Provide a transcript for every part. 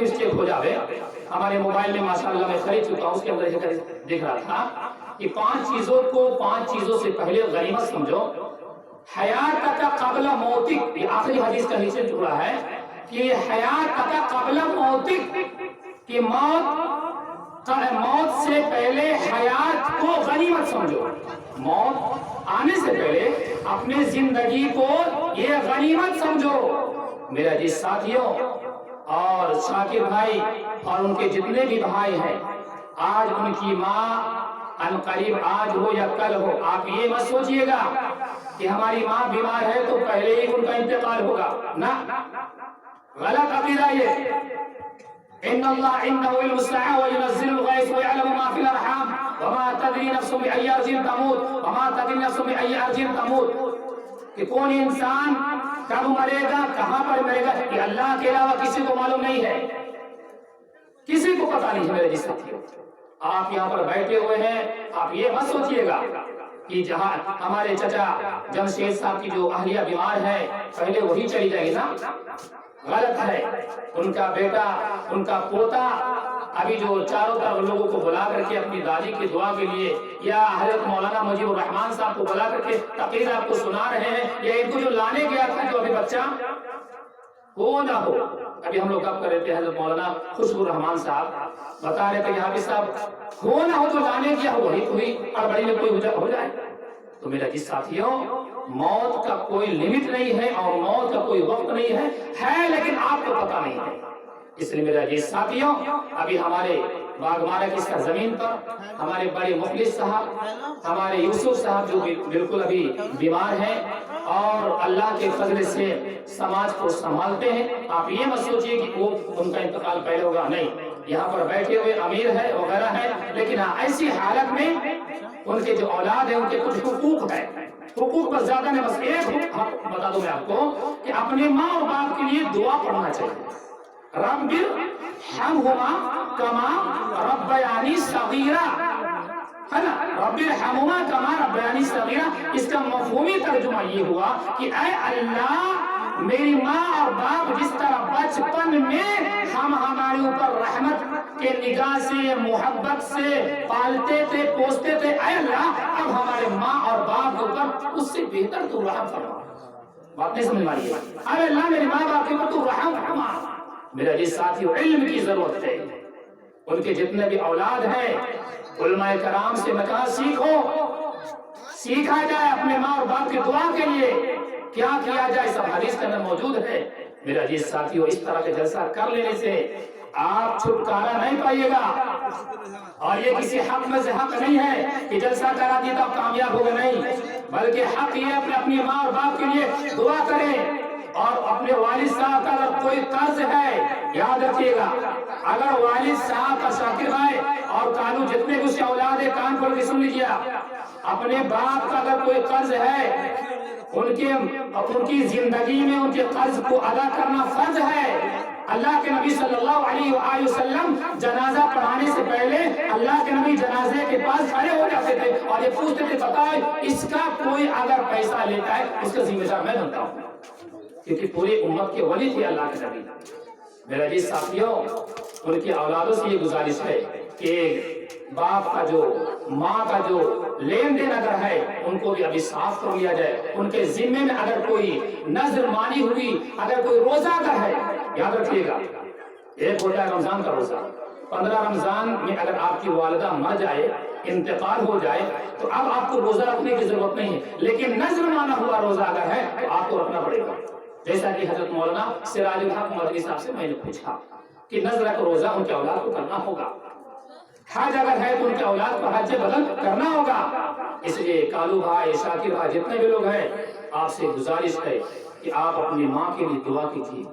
Mistake हो जावे। हमारे मोबाइल में माशाअल्लाह मैं खरीद चुका हूँ, उसके अंदर देख रहा था कि 5 चीजों से पहले गनीमत समझो। हयात का कबला मौतिक, ये आखिरी हदीस का नीचे टुकड़ा है कि हयात का कबला मौतिक, कि मौत से पहले हयात को गनीमत समझो। मौत आने से पहले अपने जिंदगी को ये गनीमत समझो। मेरा जी साथियों और शाकिर भाई और उनके जितने भी भाई हैं, आज उनकी माँ अनकरीब आज हो या कल हो, आप ये मत सोचिएगा कि हमारी माँ बीमार है तो पहले ही उनका इंतकाल होगा ना, गलत अकीदा ये। इन्नल्लाह इन्नहु युस्मि'u व युनज़्ज़िलुल ग़ैथ व यअलमु मा फ़िल अर्हाम व मा तदरी नफ़्सुन बिअय्यि अर्ज़िन तमूत व मा तदरी नफ़्सुन बिअय्यि अर्ज़िन तमूत, कि कौन इंसान कब मरेगा, कहाँ पर मरेगा, ये अल्लाह के अलावा किसी को मालूम नहीं है, किसी को पता नहीं है। मेरे जिस साथियों, आप यहाँ पर बैठे हुए हैं, आप ये मत सोचिएगा कि जहाँ हमारे चचा जमशेद साहब की जो अहलिया बीमार है पहले वही चली जाएगी ना, गलत है। उनका बेटा, उनका पोता अभी जो चारों तरफ लोगों को बुला करके अपनी दादी की दुआ के लिए, या हजरत मौलाना मुजीबुर रहमान साहब को बुला करके तकरीर आपको सुना रहे हैं, या इनको जो लाने गया था जो अभी बच्चा हो ना हो, अभी हम लोग कब कर रहे थे, हजरत मौलाना खुशबुर रहमान साहब बता रहे थे यहाँ पे साहब हो ना हो जो लाने गया हो वही कोई अड़बड़ी में कोई हो जाए। तो मेरा जिस साथियों, मौत का कोई लिमिट नहीं है और मौत का कोई वक्त नहीं है लेकिन आपको पता नहीं है। इसलिए मेरा जिस साथियों, अभी हमारे बागमारा की जमीन पर हमारे बड़े मुखलिस साहब, हमारे यूसुफ साहब जो बिल्कुल अभी बीमार हैं और अल्लाह के फजल से समाज को संभालते हैं, आप ये मत सोचिए कि वो उनका इंतकाल पहले होगा, नहीं। यहाँ पर बैठे हुए अमीर है वगैरह है, लेकिन ऐसी हालत में उनके जो औलाद है उनके कुछ हुकूक है, हुकूक पर ज्यादा नहीं, बस एक बता दूं मैं आपको कि अपने माँ और बाप के लिए दुआ पढ़ना चाहिए। रब्बिरहमहुमा कमा रब्बयानी सगीरा, है ना, रब्बिरहमहुमा कमा रब्बयानी सगीरा। इसका मफहूमी तर्जुमा ये हुआ कि ऐ अल्लाह, मेरी माँ और बाप जिस तरह बचपन में हम हमारे ऊपर रहमत के निगाह से, मोहब्बत से पालते थे, पोसते थे, ऐ अल्लाह अब हमारे माँ और बाप के ऊपर उससे बेहतर तू रहम फरमा। बात नहीं समझ मारिए, अरे अल्लाह मेरे माँ बाप के ऊपर तू रहम फरमा। मेरा जिस साथियों, इल्म की जरूरत है, उनके जितने भी औलाद हैं उलमाए कराम से नका सीखो, सीखा जाए अपने माँ और बाप की दुआ के लिए क्या किया जाए, सब हदीस के अंदर मौजूद है। मेरा जिस साथियों, इस तरह के जलसा कर लेने से आप छुटकारा नहीं पाइएगा, और ये किसी हक में से हक नहीं है कि जलसा करा दिया तो कामयाब हो गए, नहीं, बल्कि हक ये अपनी माँ और बाप के लिए दुआ करें। और अपने वालिद साहब का अगर कोई कर्ज है, याद रखिएगा, अगर वालिद साहब का, शाकिर भाई और कानू जितने भी उसके औलाद है, कान खोल के सुन लीजिए, अपने बाप का अगर कोई कर्ज है, उनकी जिंदगी में उनके कर्ज को अदा करना फर्ज है। अल्लाह के नबी सल्लल्लाहु अलैहि वसल्लम जनाजा पढ़ाने से पहले अल्लाह के नबी जनाजे के पास खड़े हो जाते थे और ये पूछते थे, बताओ इसका कोई अगर पैसा लेता है उसका जिम्मेदार मैं बनता हूँ, क्योंकि पूरी उम्मत के वली थे अल्लाह के नबी। मेरा जी साथियों, उनकी औलादों से ये गुजारिश है कि बाप का जो, माँ का जो लेन देन अगर है उनको भी अभी साफ कर लिया जाए। उनके जिम्मे में अगर कोई नजर मानी हुई, अगर कोई रोजा अगर है, याद रखिएगा, एक होता है रमजान का रोजा, 15 रमजान में अगर आपकी वालिदा मर जाए, इंतकाल हो जाए, तो अब आपको रोजा रखने की जरूरत नहीं है, लेकिन नजर माना हुआ रोजा अगर है तो आपको रखना पड़ेगा। जैसा कि हजरत मौलाना सिराजुल हक मदनी साहब से मैंने पूछा कि नजर का रोजा उनके औलाद को करना होगा, हज अगर है तो उनके औलाद को हज बदल करना होगा। इसलिए कालू भाई, शाकिर भाई, जितने भी लोग हैं, आपसे गुजारिश है कि आप अपनी माँ के लिए दुआ कीजिए,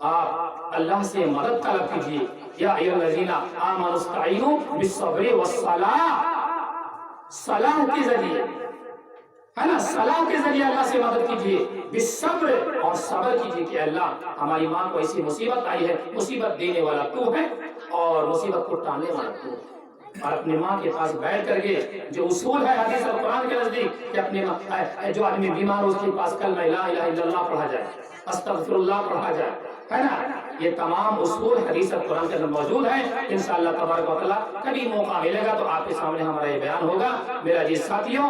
आप अल्लाह से मदद तलब कीजिए। या अय्युहल्लज़ीना आमनुस्तईनु बिस्सब्रि वस्सलाह, सलाह के जरिए, है ना, सलाह के जरिए अल्लाह से मदद कीजिए, बिस्सब्र, और सब्र कीजिए कि अल्लाह हमारी माँ को ऐसी मुसीबत आई है, मुसीबत देने वाला तू है और मुसीबत को टालने वाला तू है। और अपनी माँ के पास बैठ करके जो उसूल है हदीस और कुरान के नजदीक कि अपने जो आदमी बीमार हो उसके पास कल ला इलाहा इल्लल्लाह पढ़ा जाए, अस्तगफिरुल्लाह पढ़ा जाए, है ना, یہ تمام اصول حدیث اور قرآن کے اندر موجود ہیں. انشاءاللہ تبارک و تعالیٰ کبھی موقع ملے گا تو آپ کے سامنے ہمارا یہ بیان ہوگا. میرا جی ساتھیوں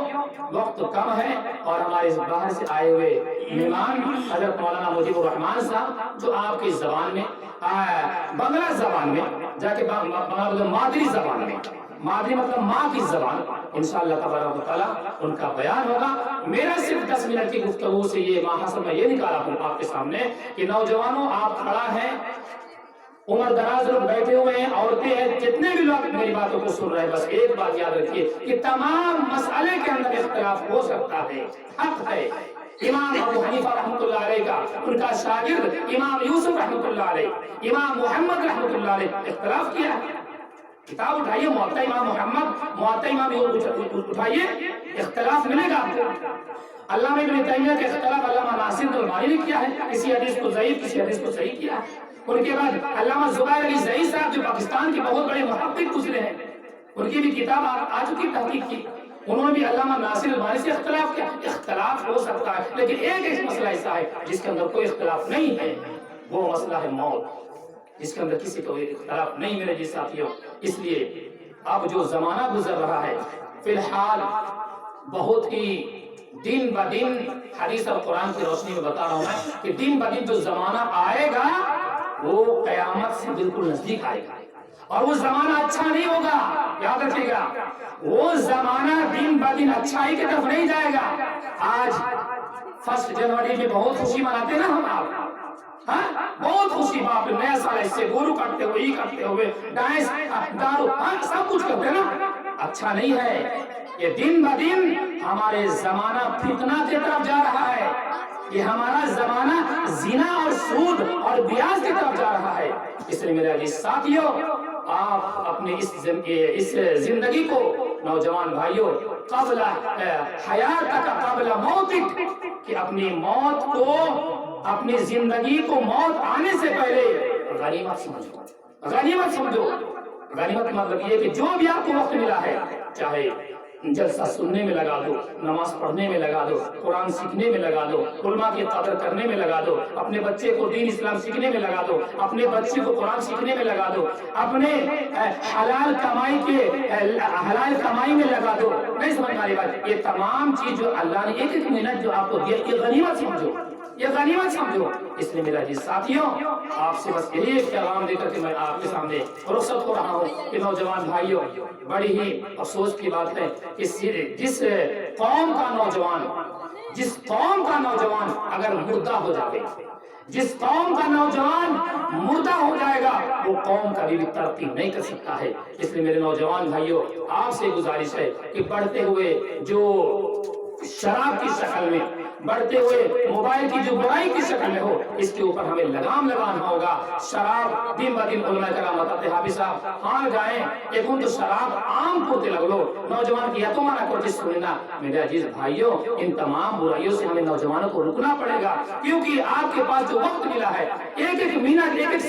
وقت کم ہے اور ہمارے باہر سے آئے ہوئے مہمان حضرت مولانا مجیب الرحمان صاحب جو آپ کی زبان میں بنگلہ زبان میں جا کے مادری زبان میں مادری مطلب ماں کی زبان انشاءاللہ تبارک و تعالیٰ ان کا بیان ہوگا. میرا صرف 10 منٹ کی گفتگو سے یہ ماحصل میں یہ نکالا ہوں آپ کے سامنے کہ نوجوانوں آپ کھڑا ہیں, عمر دراز لوگ بیٹھے ہوئے ہیں, عورتیں ہیں, جتنے بھی لوگ میری باتوں کو سن رہے ہیں, بس ایک بات یاد رکھیے کہ تمام مسئلے کے اندر اختلاف ہو سکتا ہے, حق ہے. امام ابو حنیفہ رحمۃ اللہ علیہ کا ان کا شاگرد امام یوسف رحمۃ اللہ علیہ, امام محمد رحمۃ اللہ علیہ اختلاف کیا ہے. کتاب اٹھائیے موطا امام محمد, موطا امام یوسف اٹھائیے, اختلاف ملے گا آپ کو. علامہ ابن تیمیہ کے اختلاف علامہ ناصر البانی نے کیا ہے, کسی حدیث کو ضعیف کسی حدیث کو صحیح کیا ہے. ان کے بعد علامہ زبیر علی زئی صاحب جو پاکستان کے بہت بڑے محقق گزرے ہیں, ان کی بھی کتاب آ چکی تحقیق کی, انہوں نے بھی علامہ ناصر البانی سے اختلاف کیا. اختلاف ہو سکتا ہے لیکن ایک مسئلہ ایسا ہے جس کے اندر کوئی اختلاف نہیں ہے, وہ مسئلہ ہے موت, جس کے اندر کسی کو اختلاف نہیں. میرے جی ساتھیوں اس لیے اب جو زمانہ گزر رہا ہے فی الحال بہت ہی دن بہ دن حدیث اور قرآن کی روشنی میں بتا رہا ہوں میں کہ دن بہ دن جو زمانہ آئے گا وہ قیامت سے بالکل نزدیک آئے گا اور وہ زمانہ اچھا نہیں ہوگا. یاد رکھیے گا وہ زمانہ دن بہ دن اچھائی کی طرف نہیں جائے گا. آج 1 جنوری میں بہت خوشی مناتے ہیں نا ہم آپ, بہت خوشی, باپ نیا سال ایسے گورو کرتے ہوئے ای کرتے ہوئے ڈانس دارو سب کچھ کرتے ہیں نا. اچھا نہیں ہے. یہ دن بہ دن ہمارے زمانہ فتنہ کی طرف جا رہا ہے. یہ ہمارا زمانہ زنا اور سود اور بیاج کی طرف جا رہا ہے. اس لیے میرے عزیز ساتھیوں آپ اپنے اس زندگی کو نوجوان بھائیوں قبل حیات کا قبل موتک کہ اپنی موت کو اپنی زندگی کو موت آنے سے پہلے غنیمت سمجھو. غنیمت سمجھو. غنیمت مطلب یہ کہ جو بھی آپ کو وقت ملا ہے چاہے جلسہ سننے میں لگا دو, نماز پڑھنے میں لگا دو, قرآن سیکھنے میں لگا دو, علماء کی قدر کرنے میں لگا دو, اپنے بچے کو دین اسلام سیکھنے میں لگا دو, اپنے بچے کو قرآن سیکھنے میں لگا دو, اپنے حلال کمائی میں لگا دو. نہیں سمجھ میں آ رہی بات. یہ تمام چیز جو اللہ نے ایک ایک منٹ جو آپ کو دیا یہ غنیمت سمجھو, یہ غنیمت سمجھو. اس لیے میرا جی ساتھیوں آپ سے بس یہی ایک پیغام دے کر کے میں آپ کے سامنے رخصت ہو رہا ہوں کہ نوجوان بھائیوں بڑی ہی افسوس کی بات ہے کہ جس قوم کا نوجوان اگر مردہ ہو جائے, جس قوم کا نوجوان مردہ ہو جائے گا وہ قوم کبھی بھی ترقی نہیں کر سکتا ہے. اس لیے میرے نوجوان بھائیوں آپ سے گزارش ہے کہ بڑھتے ہوئے جو شراب کی شکل میں, بڑھتے ہوئے موبائل کی جو برائی کی شکل میں ہو, اس کے اوپر ہمیں لگام لگانا ہوگا. شراب دن بہ دن علماء کرام بتاتے ہیں حافظ صاحب ہاں گائیں ایکن تو شراب عام پورتے لگ لو نوجوان کی تو مانا کوشش سننا. میرے عزیز بھائیوں ان تمام برائیوں سے ہمیں نوجوانوں کو رکنا پڑے گا کیونکہ آپ کے پاس جو وقت ملا ہے ایک ایک منٹ ایک ایک